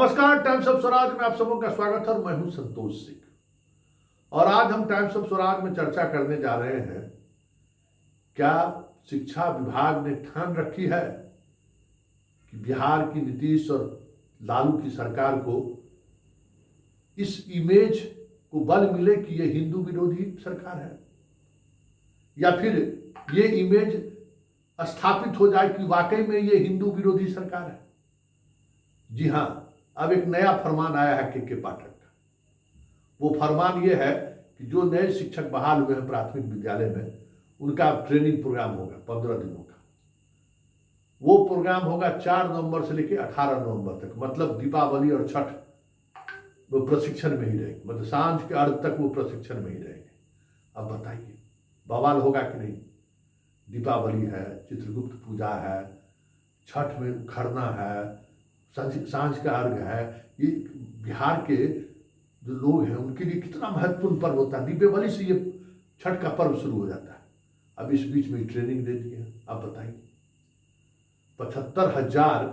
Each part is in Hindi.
नमस्कार, टाइम्स ऑफ स्वराज में आप सबों का स्वागत है और मैं हूं संतोष सिंह। और आज हम टाइम्स ऑफ स्वराज में चर्चा करने जा रहे हैं, क्या शिक्षा विभाग ने ठान रखी है कि बिहार की नीतीश और लालू की सरकार को इस इमेज को बल मिले कि ये हिंदू विरोधी सरकार है, या फिर ये इमेज स्थापित हो जाए कि वाकई में ये हिंदू विरोधी सरकार है। जी हाँ, अब एक नया फरमान आया है के पाठक का। वो फरमान ये है कि जो नए शिक्षक बहाल हुए हैं प्राथमिक विद्यालय में, उनका ट्रेनिंग प्रोग्राम होगा 15 दिनों का। वो प्रोग्राम होगा 4 नवंबर से लेकर 18 नवंबर तक, मतलब दीपावली और छठ वो प्रशिक्षण में ही रहेंगे, मतलब सांझ के अर्घ तक वो प्रशिक्षण में ही रहेंगे। अब बताइए बवाल होगा कि नहीं? दीपावली है, चित्रगुप्त पूजा है, छठ में खरना है, सांझ का अर्घ है। ये बिहार के जो लोग हैं उनके लिए कितना महत्वपूर्ण पर्व होता है। दीपावली से ये छठ का पर्व शुरू हो जाता है। अब इस बीच में ट्रेनिंग दे दी है। अब बताइए 75,000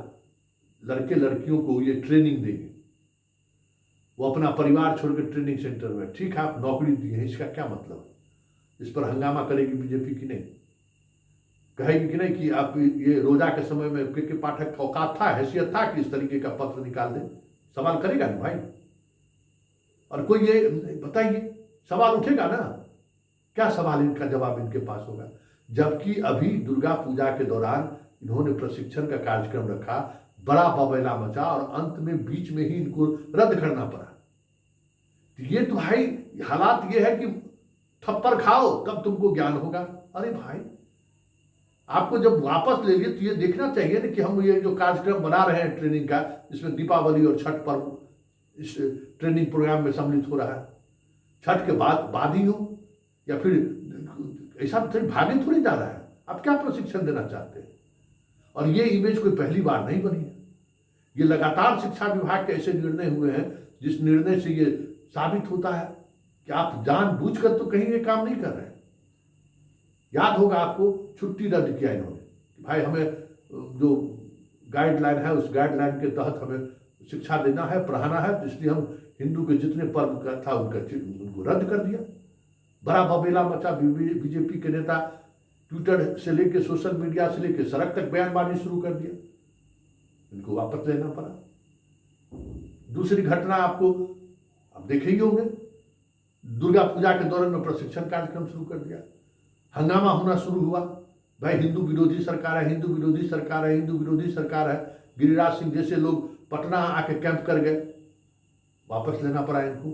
लड़के लड़कियों को ये ट्रेनिंग देंगे। वो अपना परिवार छोड़कर ट्रेनिंग सेंटर में, ठीक है, आप नौकरी दी है, इसका क्या मतलब है? इस पर हंगामा करेगी बीजेपी की नहीं? कहेगी कि नहीं कि आप ये रोजा के समय में के पाठक का औकात था, हैसियत था कि इस तरीके का पत्र निकाल दे? सवाल करेगा ना भाई। और कोई ये बताइए, सवाल उठेगा ना? क्या सवाल, इनका जवाब इनके पास होगा? जबकि अभी दुर्गा पूजा के दौरान इन्होंने प्रशिक्षण का कार्यक्रम रखा, बड़ा बबैला मचा और अंत में बीच में ही इनको रद्द करना पड़ा। तो ये तो भाई हालात ये है कि थप्पड़ खाओ तब तुमको ज्ञान होगा। अरे भाई, आपको जब वापस ले लिए तो ये देखना चाहिए ना कि हम ये जो कार्यक्रम बना रहे हैं ट्रेनिंग का, इसमें दीपावली और छठ पर्व इस ट्रेनिंग प्रोग्राम में सम्मिलित हो रहा है। छठ के बाद ही हो, या फिर ऐसा थोड़ी भागे थोड़ी जा रहा है। आप क्या प्रशिक्षण देना चाहते हैं? और ये इमेज कोई पहली बार नहीं बनी है। ये लगातार शिक्षा विभाग के ऐसे निर्णय हुए हैं जिस निर्णय से ये साबित होता है कि आप जानबूझकर तो कहीं ये काम नहीं कर रहे हैं। याद होगा आपको, छुट्टी रद्द किया इन्होंने। भाई हमें जो गाइडलाइन है उस गाइडलाइन के तहत हमें शिक्षा देना है, पढ़ाना है, तो इसलिए हम हिंदू के जितने पर्व का था उनको रद्द कर दिया। बड़ा बबेला मचा। बीजेपी के नेता ट्विटर से लेके सोशल मीडिया से लेके सड़क तक बयानबाजी शुरू कर दिया। इनको वापस लेना पड़ा। दूसरी घटना आपको आप देखे ही होंगे, दुर्गा पूजा के दौरान में प्रशिक्षण कार्यक्रम शुरू कर दिया। हंगामा होना शुरू हुआ, भाई हिंदू विरोधी सरकार है, हिंदू विरोधी सरकार है, हिंदू विरोधी सरकार है। गिरिराज सिंह जैसे लोग पटना आके कैंप कर गए, वापस लेना पड़ा, इनको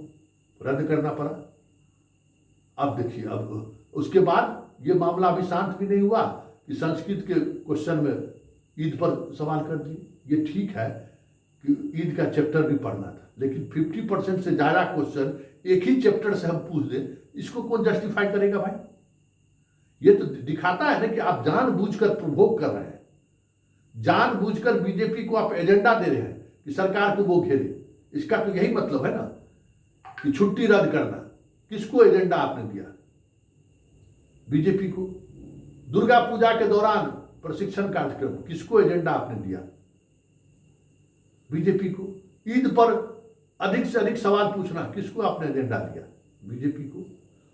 रद्द करना पड़ा। अब देखिए, अब उसके बाद ये मामला अभी शांत भी नहीं हुआ कि संस्कृत के क्वेश्चन में ईद पर सवाल कर दिए। ये ठीक है कि ईद का चैप्टर भी पढ़ना था, लेकिन 50% से ज़्यादा क्वेश्चन एक ही चैप्टर से हम पूछ दें, इसको कौन जस्टिफाई करेगा भाई? ये तो दिखाता है ना कि आप जानबूझकर प्रोवोक कर रहे हैं, जानबूझकर बीजेपी को आप एजेंडा दे रहे हैं कि सरकार को वो घेरे। इसका तो यही मतलब है ना कि छुट्टी रद्द करना। किसको एजेंडा आपने दिया? बीजेपी को। दुर्गा पूजा के दौरान प्रशिक्षण कार्यक्रम, किसको एजेंडा आपने दिया? बीजेपी को। ईद पर अधिक से अधिक सवाल पूछना, किसको आपने एजेंडा दिया? बीजेपी को।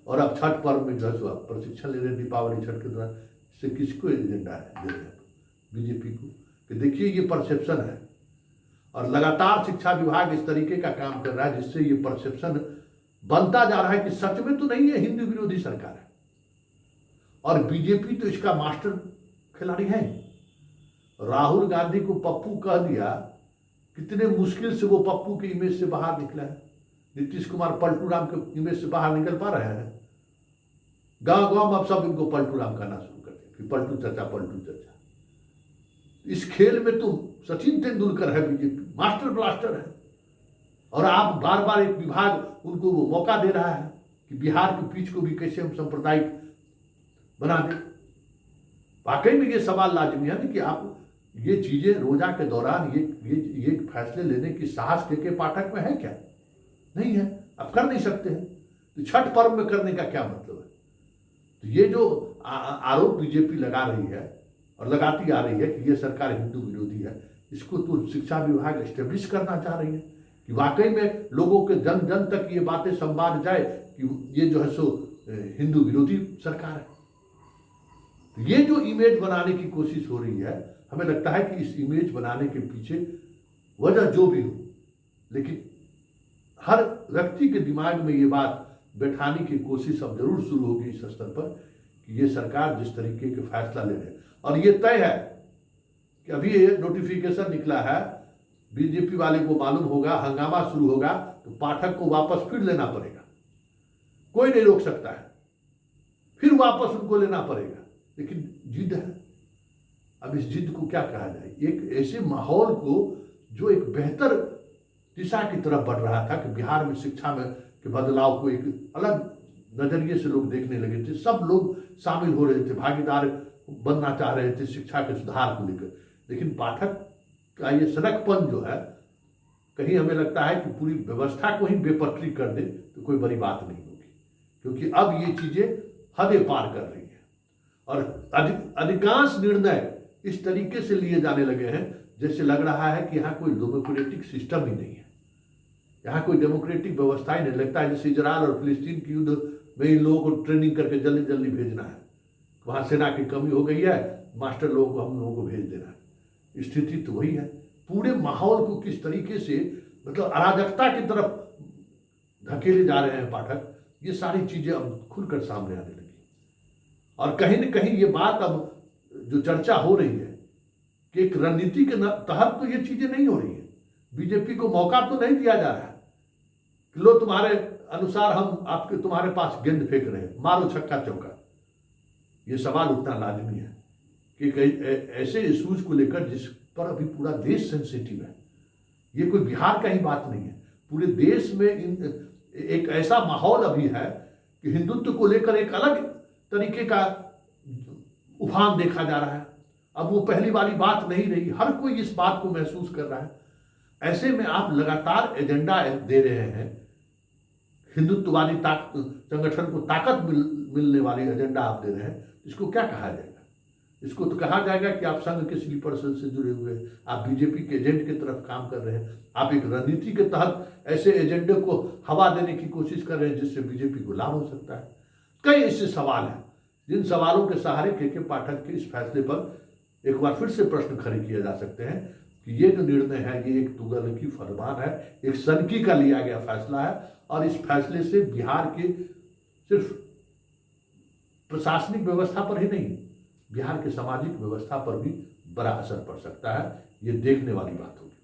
और अब छठ पर्व में जो है प्रशिक्षण ले रहे, दीपावली छठ के दौरान, इससे किसको एजेंडा है दे रहे हैं? बीजेपी को। कि देखिए ये परसेप्शन है, और लगातार शिक्षा विभाग इस तरीके का काम कर रहा है जिससे ये परसेप्शन बनता जा रहा है कि सच में तो नहीं है हिंदू विरोधी सरकार है। और बीजेपी तो इसका मास्टर खिलाड़ी है। राहुल गांधी को पप्पू कह दिया, कितने मुश्किल से वो पप्पू की इमेज से बाहर निकला है। नीतीश कुमार पलटू राम के इमेज से बाहर निकल पा रहे हैं? गांव गांव में अब सब इनको पलटू राम कहना शुरू कर दिया कि पलटू चाचा, पलटू चाचा। इस खेल में तो सचिन तेंदुलकर है, बीजेपी मास्टर ब्लास्टर है। और आप बार बार एक विभाग उनको वो मौका दे रहा है कि बिहार के पिच को भी कैसे हम सांप्रदायिक बना दें। वाकई में ये सवाल लाजमी है ना कि आप ये चीजें रोजा के दौरान ये फैसले लेने की साहस के पाठक में है क्या? नहीं है, आप कर नहीं सकते हैं। तो छठ पर्व में करने का क्या मतलब है? तो ये जो आरोप बीजेपी लगा रही है और लगाती आ रही है कि ये सरकार हिंदू विरोधी है, इसको तो शिक्षा विभाग एस्टेब्लिश करना चाह रही है कि वाकई में लोगों के जन जन तक ये बातें संवाद जाए कि ये जो है सो हिंदू विरोधी सरकार है। ये जो इमेज बनाने की कोशिश हो रही है, हमें लगता है कि इस इमेज बनाने के पीछे वजह जो भी हो, लेकिन हर व्यक्ति के दिमाग में ये बात बैठाने की कोशिश अब जरूर शुरू होगी इस स्तर पर कि ये सरकार जिस तरीके के फैसला ले रहे हैं, और ये तय है कि अभी ये नोटिफिकेशन निकला है, बीजेपी वाले को मालूम होगा, हंगामा शुरू होगा तो पाठक को वापस फिर लेना पड़ेगा, कोई नहीं रोक सकता है, फिर वापस उनको लेना पड़ेगा। लेकिन जिद है, अब इस जिद को क्या कहा जाए, एक ऐसे माहौल को जो एक बेहतर दिशा की तरफ बढ़ रहा था कि बिहार में शिक्षा में के बदलाव को एक अलग नजरिए से लोग देखने लगे थे, सब लोग शामिल हो रहे थे, भागीदार बनना चाह रहे थे शिक्षा के सुधार को लेकर। लेकिन पाठक का ये सनकपन जो है, कहीं हमें लगता है कि पूरी व्यवस्था को ही बेपटरी कर दे तो कोई बड़ी बात नहीं होगी, क्योंकि अब ये चीजें हदें पार कर रही है और अधिकांश निर्णय इस तरीके से लिए जाने लगे हैं जैसे लग रहा है कि यहाँ कोई डेमोक्रेटिक सिस्टम ही नहीं है, यहाँ कोई डेमोक्रेटिक व्यवस्था ही नहीं। लगता है जैसे इजरायल और फिलिस्तीन की युद्ध में इन लोगों को ट्रेनिंग करके जल्दी जल्दी भेजना है, वहाँ सेना की कमी हो गई है, मास्टर लोगों को हम लोगों को भेज देना है। स्थिति तो वही है। पूरे माहौल को किस तरीके से मतलब अराजकता की तरफ धकेले जा रहे हैं पाठक, ये सारी चीजें अब खुलकर सामने आने लगी। और कहीं न कहीं ये बात अब जो चर्चा हो रही है कि एक रणनीति के तहत तो ये चीजें नहीं हो रही है, बीजेपी को मौका तो नहीं दिया जा रहा है कि लो तुम्हारे अनुसार हम आपके तुम्हारे पास गेंद फेंक रहे हैं, मारो छक्का चौका। ये सवाल उठना लाजमी है कि कई ऐसे इश्यूज को लेकर जिस पर अभी पूरा देश सेंसिटिव है, ये कोई बिहार का ही बात नहीं है, पूरे देश में एक ऐसा माहौल अभी है कि हिंदुत्व को लेकर एक अलग तरीके का उफान देखा जा रहा है। अब वो पहली वाली बात नहीं रही, हर कोई इस बात को महसूस कर रहा है। ऐसे में आप लगातार एजेंडा दे रहे हैं, हिंदुत्ववादी संगठन को ताकत मिलने वाली एजेंडा आप दे रहे हैं, इसको क्या कहा जाएगा? इसको तो कहा जाएगा कि आप संघ के स्लीपर सेल से जुड़े हुए, आप बीजेपी के एजेंट की तरफ काम कर रहे हैं, आप एक रणनीति के तहत ऐसे एजेंडे को हवा देने की कोशिश कर रहे हैं जिससे बीजेपी को लाभ हो सकता है। कई ऐसे सवाल हैं जिन सवालों के सहारे के पाठक के इस फैसले पर एक बार फिर से प्रश्न खड़े किए जा सकते हैं कि ये जो निर्णय है ये एक तुगलकी फरमान है, एक सनकी का लिया गया फैसला है, और इस फैसले से बिहार के सिर्फ प्रशासनिक व्यवस्था पर ही नहीं, बिहार के सामाजिक व्यवस्था पर भी बड़ा असर पड़ सकता है। ये देखने वाली बात होगी।